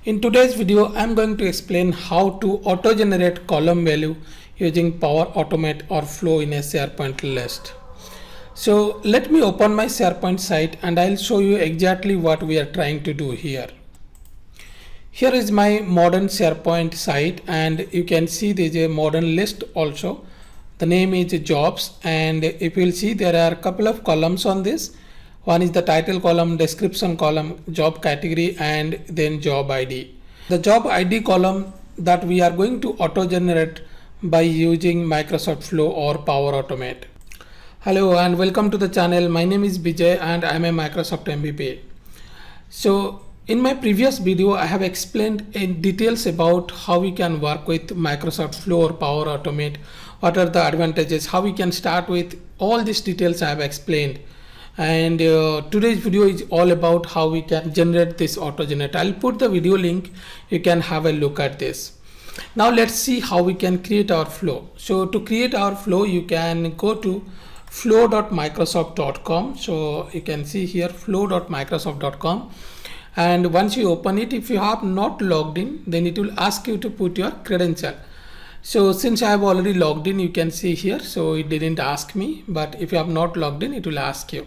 In today's video, I'm going to explain how to auto-generate column value using Power Automate or Flow in a SharePoint list. So let me open my SharePoint site and I'll show you exactly what we are trying to do here. Here is my modern SharePoint site and you can see there's a modern list also. The name is jobs, and if you'll see there are a couple of columns on this. One is the title column, description column, job category, and then job ID. The job ID column that we are going to auto generate by using Microsoft Flow or Power Automate. Hello and welcome to the channel. My name is Bijay and I am a Microsoft MVP. So in my previous video, I have explained in details about how we can work with Microsoft Flow or Power Automate. What are the advantages, how we can start with all these details I have explained. And today's video is all about how we can generate this auto generate. I'll put the video link, you can have a look at this. Now let's see how we can create our flow. So to create our flow, you can go to flow.microsoft.com. so you can see here flow.microsoft.com, and once you open it, if you have not logged in, then it will ask you to put your credential. So since I have already logged in, you can see here, so it didn't ask me, but if you have not logged in, it will ask you.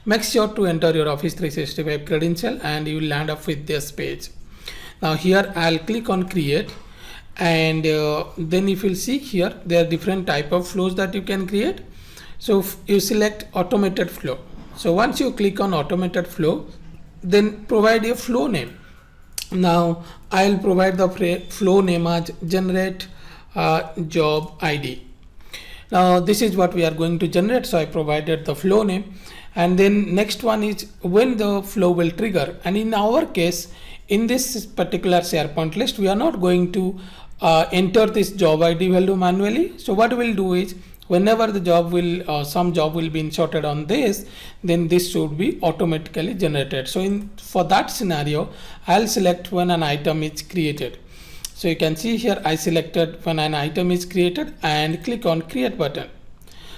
Make sure to enter your Office 365 credential and you will land up with this page. Now here I'll click on create, and then if you'll see here, there are different type of flows that you can create. So you select automated flow. So once you click on automated flow, then provide a flow name. Now I'll provide the flow name as generate job ID. Now this is what we are going to generate, so I provided the flow name. And then next one is when the flow will trigger, and in our case, in this particular SharePoint list, we are not going to enter this job ID value manually. So what we'll do is, whenever the job will some job will be inserted on this, then this should be automatically generated. So for that scenario, I'll select when an item is created. So you can see here I selected when an item is created and click on create button.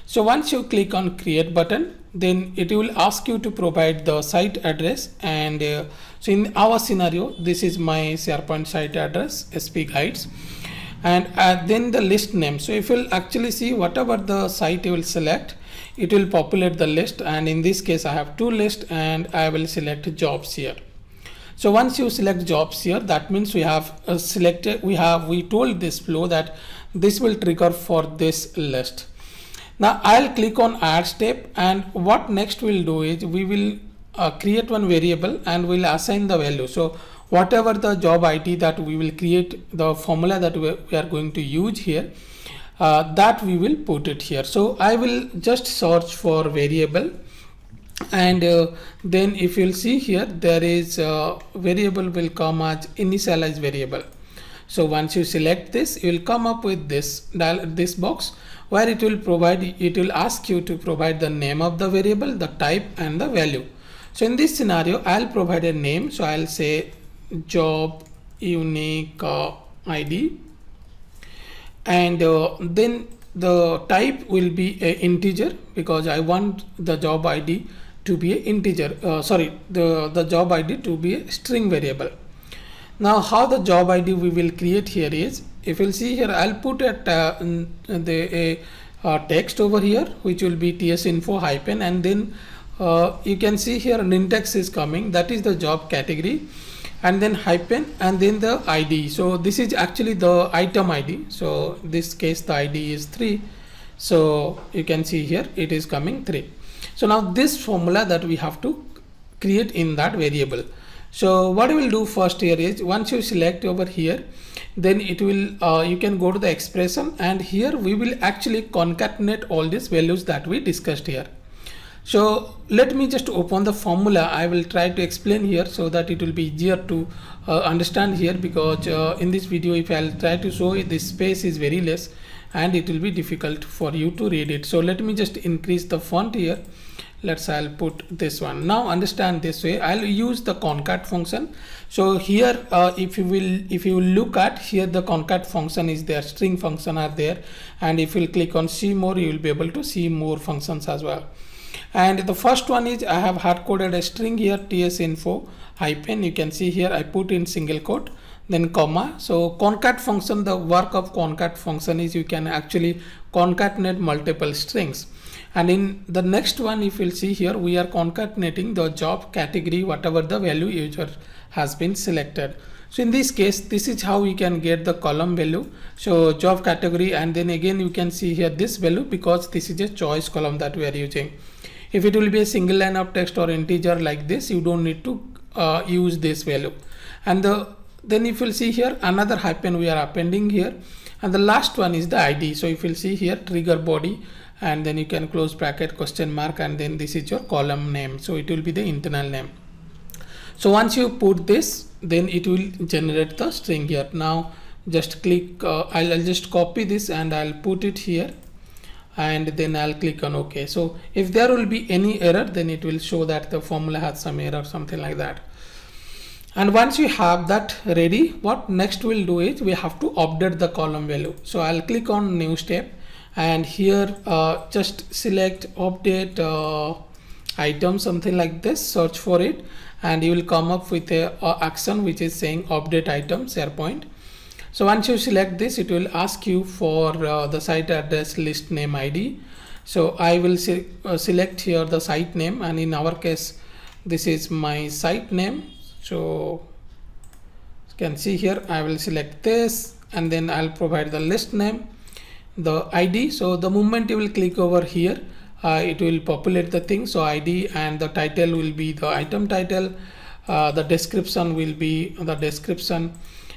So once you click on create button, then it will ask you to provide the site address, and so in our scenario, this is my SharePoint site address, SP Guides, and then the list name. So if you'll actually see whatever the site you will select, it will populate the list, and in this case I have two lists and I will select jobs here. So once you select jobs here, that means we have selected, we told this flow that this will trigger for this list. Now I'll click on add step, and what next we'll do is we will create one variable and we'll assign the value. So whatever the job ID that we will create, the formula that we are going to use here, that we will put it here. So I will just search for variable, and then if you'll see here, there is a variable will come as initialize variable. So once you select this, you will come up with this box where it will ask you to provide the name of the variable, the type, and the value. So in this scenario, I'll provide a name. So I'll say job unique ID, and then the type will be a integer because I want the job ID to be an integer. The job ID to be a string variable. Now how the job ID we will create here is, if you'll see here, I'll put a text over here which will be tsinfo hyphen, and then you can see here an index is coming, that is the job category, and then hyphen, and then the ID. So this is actually the item ID. So this case the ID is 3. So you can see here it is coming 3. So now this formula that we have to create in that variable. So what we will do first here is, once you select over here, then it will you can go to the expression, and here we will actually concatenate all these values that we discussed here. So let me just open the formula. I will try to explain here so that it will be easier to understand here, because in this video, if I'll try to show it, this space is very less and it will be difficult for you to read it. So let me just increase the font here. I'll put this one. Now understand this way, I'll use the concat function. So here if you look at here, the concat function is there, string function are there, and if you click on see more, you will be able to see more functions as well. And the first one is I have hard coded a string here, ts info hyphen. You can see here I put in single quote, then comma. So concat function, the work of concat function is you can actually concatenate multiple strings. And in the next one, if you'll see here, we are concatenating the job category, whatever the value user has been selected. So in this case, this is how we can get the column value. So job category, and then again you can see here this value because this is a choice column that we are using. If it will be a single line of text or integer like this, you don't need to use this value. And then if you'll see here, another hyphen we are appending here, and the last one is the ID. So if you'll see here, trigger body, and then you can close bracket question mark, and then this is your column name. So it will be the internal name. So once you put this, then it will generate the string here. Now just click, I'll just copy this and I'll put it here, and then I'll click on OK. So if there will be any error, then it will show that the formula has some error, something like that. And once you have that ready, what next we'll do is we have to update the column value. So I'll click on new step, and here just select update item, something like this, search for it, and you will come up with a action which is saying update item SharePoint. So once you select this, it will ask you for the site address list name ID. So I will select here the site name, and in our case this is my site name. So you can see here I will select this, and then I'll provide the list name, the ID. So the moment you will click over here, it will populate the thing. So ID, and the title will be the item title, the description will be the description,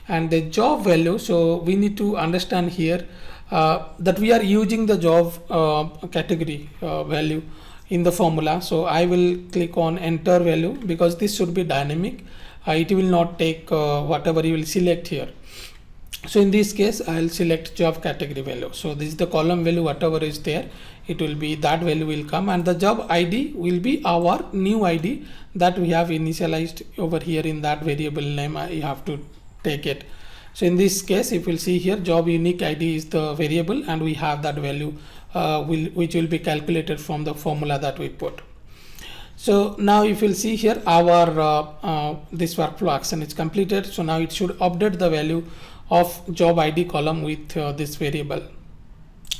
and the job value. So we need to understand here that we are using the job category value in the formula. So I will click on enter value because this should be dynamic. It will not take whatever you will select here. So in this case, I'll select job category value. So this is the column value, whatever is there, it will be that value will come, and the job ID will be our new ID that we have initialized over here in that variable name. You have to take it. So in this case, if you'll see here, job unique ID is the variable, and we have that value which will be calculated from the formula that we put. So now if you'll see here, our this workflow action is completed. So now it should update the value of job ID column with this variable.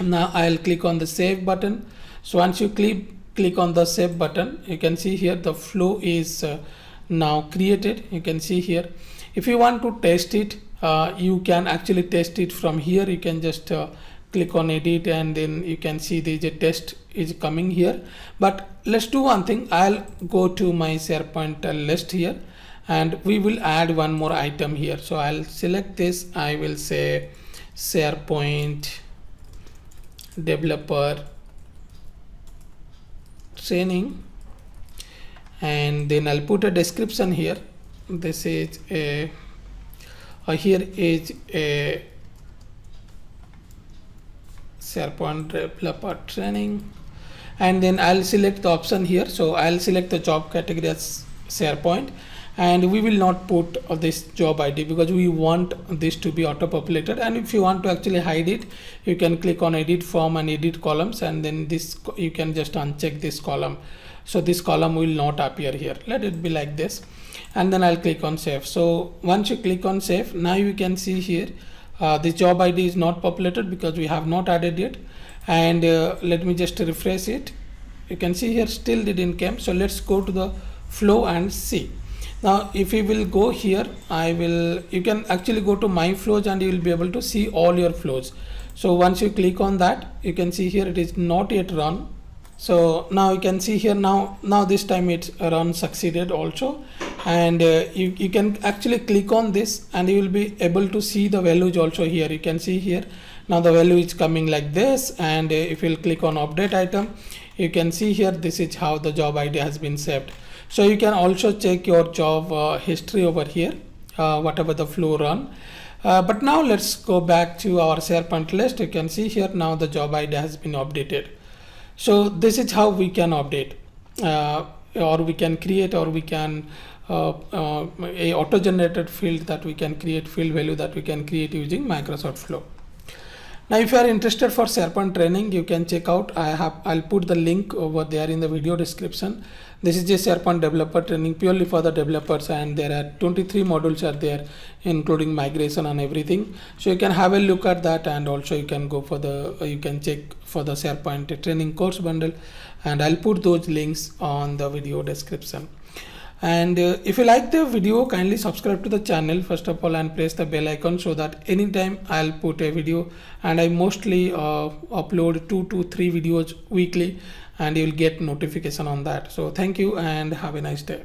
Now I'll click on the save button. So once you click on the save button, you can see here the flow is now created. You can see here, if you want to test it, you can actually test it from here. You can just click on edit, and then you can see there's a test is coming here. But let's do one thing. I'll go to my SharePoint list here, and we will add one more item here. So I'll select this. I will say SharePoint developer training, and then I'll put a description here. This is a here is a SharePoint developer training, and then I'll select the option here. So I'll select the job category as SharePoint, and we will not put this job ID because we want this to be auto populated. And if you want to actually hide it, you can click on edit form and edit columns, and then this you can just uncheck this column. So this column will not appear here. Let it be like this, and then I'll click on save. So once you click on save, now you can see here the job ID is not populated because we have not added it. And let me just refresh it. You can see here still didn't come. So let's go to the flow and see. Now if you will go here, you can actually go to my flows, and you will be able to see all your flows. So once you click on that, you can see here it is not yet run. So now you can see here, now this time it's run succeeded also. And you can actually click on this, and you will be able to see the values also here. You can see here now the value is coming like this. And if you'll click on update item, you can see here this is how the job ID has been saved. So you can also check your job history over here, whatever the flow run. But now let's go back to our SharePoint list. You can see here now the job ID has been updated. So this is how we can update, or we can create, or we can a auto generated field that we can create, field value that we can create using Microsoft Flow. Now if you are interested for SharePoint training, you can check out, I'll put the link over there in the video description. This is just SharePoint developer training purely for the developers, and there are 23 modules are there, including migration and everything. So you can have a look at that, and also you can go for the you can check for the SharePoint training course bundle, and I'll put those links on the video description. And if you like the video, kindly subscribe to the channel first of all and press the bell icon, so that anytime I'll put a video, and I mostly upload 2 to 3 videos weekly, and you'll get notification on that. So thank you and have a nice day.